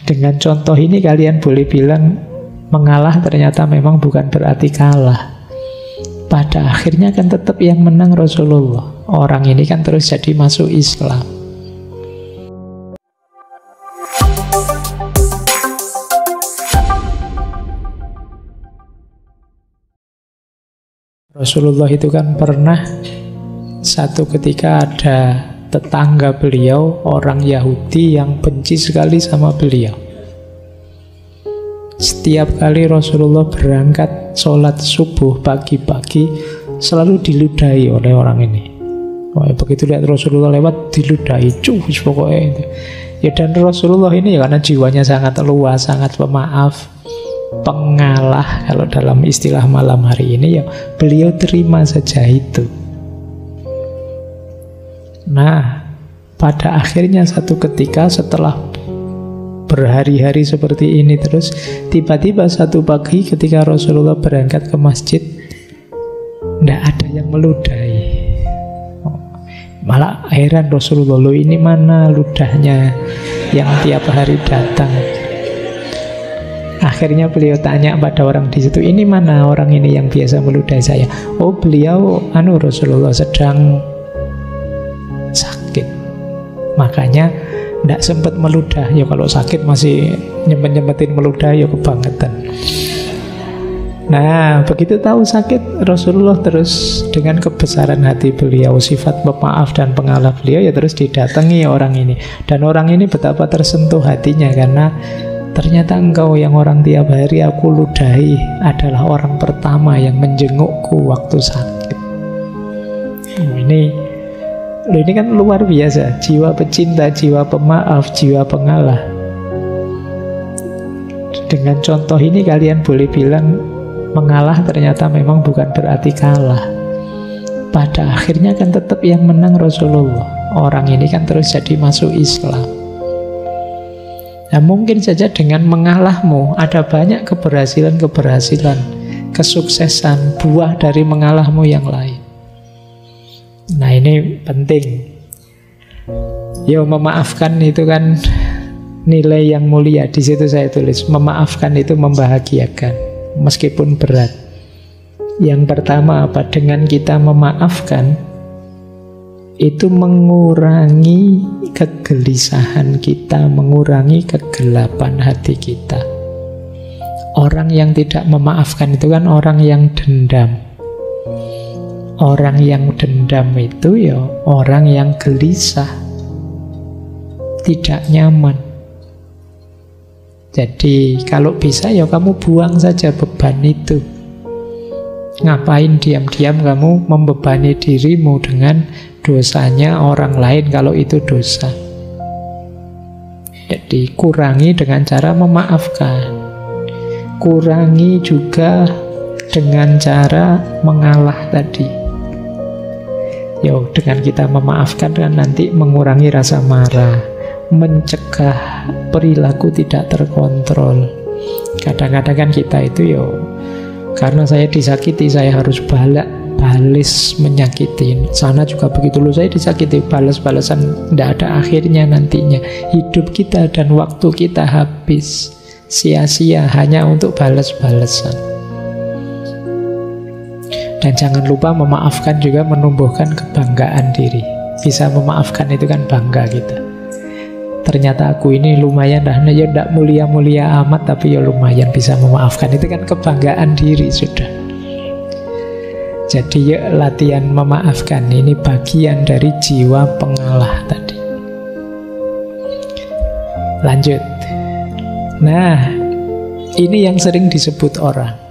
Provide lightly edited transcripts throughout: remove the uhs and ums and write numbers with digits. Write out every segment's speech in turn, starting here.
Dengan contoh ini kalian boleh bilang mengalah ternyata memang bukan berarti kalah. Pada akhirnya kan tetap yang menang Rasulullah. Orang ini kan terus jadi masuk Islam. Rasulullah itu kan pernah satu ketika ada tetangga beliau, orang Yahudi yang benci sekali sama beliau. Setiap kali Rasulullah berangkat sholat subuh pagi-pagi selalu diludahi oleh orang ini. Wah, begitu lihat Rasulullah lewat diludahi, cus pokoknya itu. Ya, dan Rasulullah ini ya karena jiwanya sangat luas, sangat pemaaf, pengalah, kalau dalam istilah malam hari ini ya beliau terima saja itu. Nah, pada akhirnya satu ketika setelah berhari-hari seperti ini terus, tiba-tiba satu pagi ketika Rasulullah berangkat ke masjid, tidak ada yang meludahi. Malah heran Rasulullah, loh ini mana ludahnya yang tiap hari datang. Akhirnya beliau tanya pada orang di situ, ini mana orang ini yang biasa meludahi saya? Oh, beliau Rasulullah sedang sakit, makanya tidak sempat meludah. Ya kalau sakit masih nyempet-nyempetin meludah ya kebangetan. Nah, begitu tahu sakit, Rasulullah terus dengan kebesaran hati beliau, sifat pemaaf dan pengalah beliau, ya terus didatangi orang ini. Dan orang ini betapa tersentuh hatinya karena ternyata engkau yang orang tiap hari aku ludahi adalah orang pertama yang menjengukku waktu sakit. Ini kan luar biasa, jiwa pecinta, jiwa pemaaf, jiwa pengalah. Dengan contoh ini kalian boleh bilang mengalah ternyata memang bukan berarti kalah. Pada akhirnya kan tetap yang menang Rasulullah. Orang ini kan terus jadi masuk Islam. Nah, mungkin saja dengan mengalahmu ada banyak keberhasilan-keberhasilan, kesuksesan, buah dari mengalahmu yang lain. Nah, ini penting. Ya, memaafkan itu kan nilai yang mulia. Di situ saya tulis, memaafkan itu membahagiakan, meskipun berat. Yang pertama apa? Dengan kita memaafkan, itu mengurangi kegelisahan kita, mengurangi kegelapan hati kita. Orang yang tidak memaafkan itu kan orang yang dendam. Orang yang dendam itu ya orang yang gelisah, tidak nyaman. Jadi kalau bisa ya kamu buang saja beban itu. Ngapain diam-diam kamu membebani dirimu dengan dosanya orang lain kalau itu dosa. Jadi kurangi dengan cara memaafkan. Kurangi juga dengan cara mengalah tadi. Yo, dengan kita memaafkan kan nanti mengurangi rasa marah, mencegah perilaku tidak terkontrol. Kadang-kadang kan kita itu karena saya disakiti, saya harus balas menyakiti. Sana juga begitu loh, saya disakiti, balas-balasan, tidak ada akhirnya nantinya. Hidup kita dan waktu kita habis sia-sia hanya untuk balas-balasan. Dan jangan lupa memaafkan juga menumbuhkan kebanggaan diri. Bisa memaafkan itu kan bangga kita. Ternyata aku ini lumayan dah, ya tidak mulia-mulia amat, tapi ya lumayan bisa memaafkan. Itu kan kebanggaan diri sudah. Jadi ya latihan memaafkan ini bagian dari jiwa pengalah tadi. Lanjut. Nah, ini yang sering disebut orang.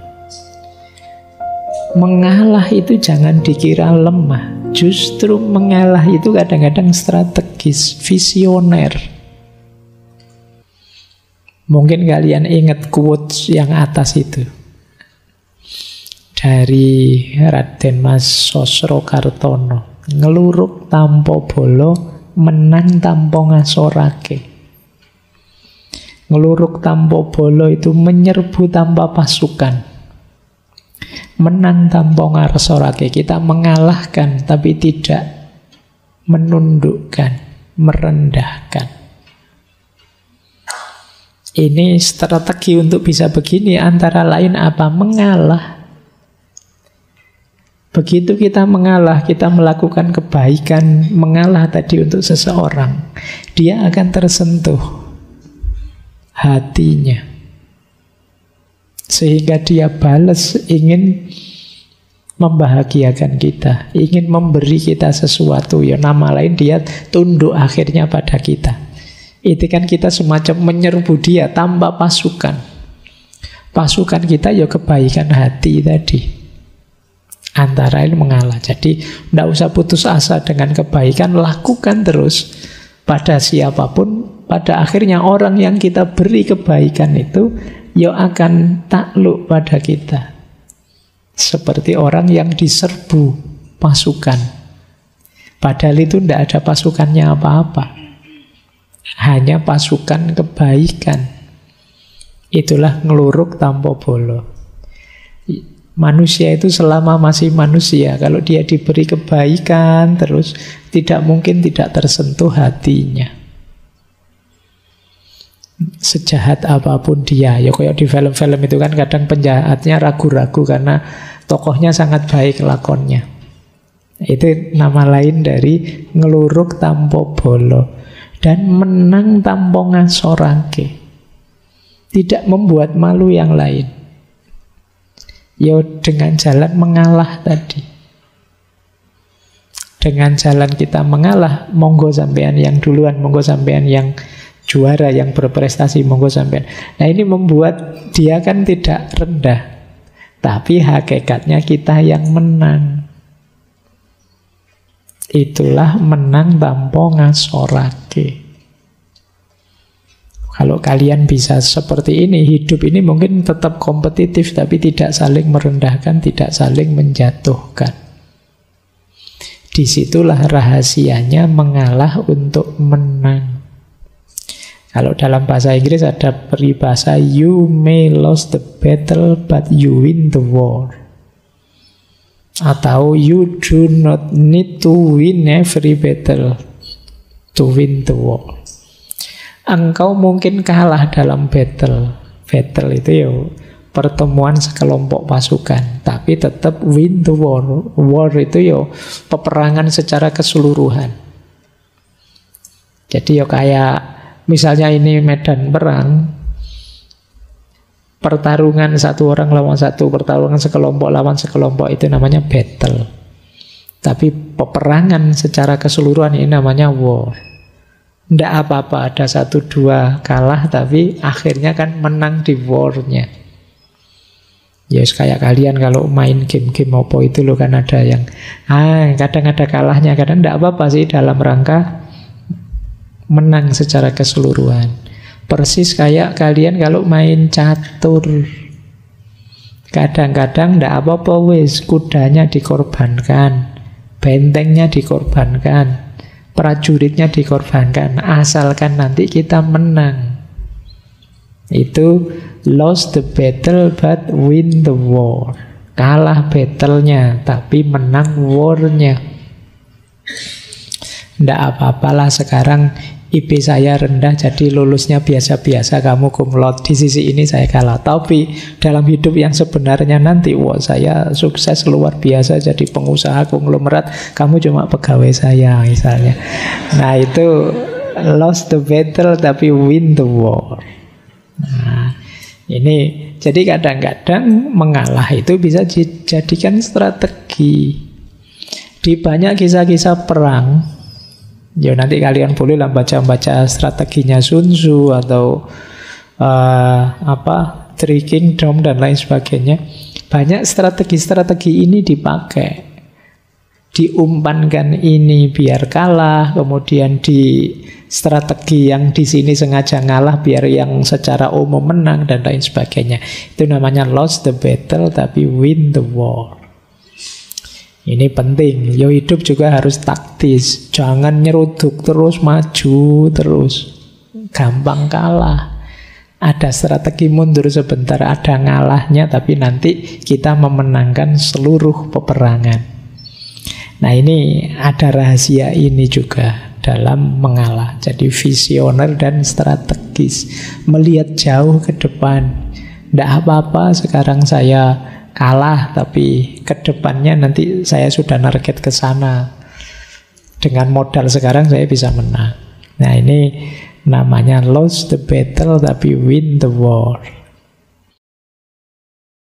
Mengalah itu jangan dikira lemah. Justru mengalah itu kadang-kadang strategis, visioner. Mungkin kalian ingat quotes yang atas itu dari Raden Mas Sosrokartono. Ngeluruk tanpa bolo, menang tanpa ngasorake. Ngeluruk tanpa bolo itu menyerbu tanpa pasukan. Menang tanpa ngasorake, kita mengalahkan tapi tidak menundukkan, merendahkan. Ini strategi untuk bisa begini antara lain apa? Mengalah. Begitu kita mengalah, kita melakukan kebaikan, mengalah tadi untuk seseorang, dia akan tersentuh hatinya. Sehingga dia balas, ingin membahagiakan kita, ingin memberi kita sesuatu. Ya nama lain dia tunduk akhirnya pada kita. Itu kan kita semacam menyerbu dia tanpa pasukan. Pasukan kita ya kebaikan hati tadi. Antara lain mengalah. Jadi tidak usah putus asa dengan kebaikan, lakukan terus pada siapapun. Pada akhirnya orang yang kita beri kebaikan itu ya akan takluk pada kita. Seperti orang yang diserbu pasukan. Padahal itu tidak ada pasukannya apa-apa. Hanya pasukan kebaikan. Itulah ngeluruk tanpa bolo. Manusia itu selama masih manusia, kalau dia diberi kebaikan terus, tidak mungkin tidak tersentuh hatinya. Sejahat apapun dia, ya kayak di film-film itu kan kadang penjahatnya ragu-ragu karena tokohnya sangat baik lakonnya. Itu nama lain dari ngeluruk tanpa bolo. Dan menang tanpa ngasorake. Tidak membuat malu yang lain. Ya dengan jalan mengalah tadi. Dengan jalan kita mengalah, monggo sampean yang duluan, monggo sampean yang juara, yang berprestasi, monggo sampean. Nah ini membuat dia kan tidak rendah. Tapi hakikatnya kita yang menang. Itulah menang tanpa ngasorake. Kalau kalian bisa seperti ini, hidup ini mungkin tetap kompetitif, tapi tidak saling merendahkan, tidak saling menjatuhkan. Disitulah rahasianya mengalah untuk menang. Kalau dalam bahasa Inggris ada peribahasa, you may lose the battle, but you win the war. Atau you do not need to win every battle to win the war. Engkau mungkin kalah dalam battle. Battle itu ya pertemuan sekelompok pasukan, tapi tetap win the war. War itu ya peperangan secara keseluruhan. Jadi ya kayak misalnya ini medan perang, pertarungan satu orang lawan satu, pertarungan sekelompok lawan sekelompok, itu namanya battle. Tapi peperangan secara keseluruhan ini namanya war. Tidak apa-apa ada 1-2 kalah, tapi akhirnya kan menang di war-nya. Ya kayak kalian kalau main game-game apa itu loh kan ada yang kadang ada kalahnya, kadang tidak apa-apa sih dalam rangka menang secara keseluruhan. Persis kayak kalian kalau main catur. Kadang-kadang tidak apa-apa wis, kudanya dikorbankan, bentengnya dikorbankan, prajuritnya dikorbankan, asalkan nanti kita menang. Itu lost the battle but win the war. Kalah battle-nya tapi menang war-nya. Tidak apa-apalah sekarang IP saya rendah jadi lulusnya biasa-biasa, kamu cum laude, di sisi ini saya kalah. Tapi dalam hidup yang sebenarnya nanti, wah saya sukses luar biasa jadi pengusaha konglomerat, kamu cuma pegawai saya misalnya. Nah itu lost the battle tapi win the war. Nah ini jadi kadang-kadang mengalah itu bisa dijadikan strategi. Di banyak kisah-kisah perang, ya nanti kalian bolehlah baca-baca strateginya Sun Tzu atau Three Kingdom dan lain sebagainya. Banyak strategi-strategi ini dipakai. Diumpankan ini biar kalah, kemudian di strategi yang di sini sengaja ngalah biar yang secara umum menang dan lain sebagainya. Itu namanya lost the battle tapi win the war. Ini penting, yo hidup juga harus taktis. Jangan nyeruduk terus, maju terus. Gampang kalah. Ada strategi mundur sebentar, ada ngalahnya, tapi nanti kita memenangkan seluruh peperangan. Nah ini ada rahasia ini juga dalam mengalah. Jadi visioner dan strategis, melihat jauh ke depan. Tidak apa-apa sekarang saya kalah, tapi ke depannya nanti saya sudah target ke sana. Dengan modal sekarang saya bisa menang. Nah, ini namanya lost the battle tapi win the war.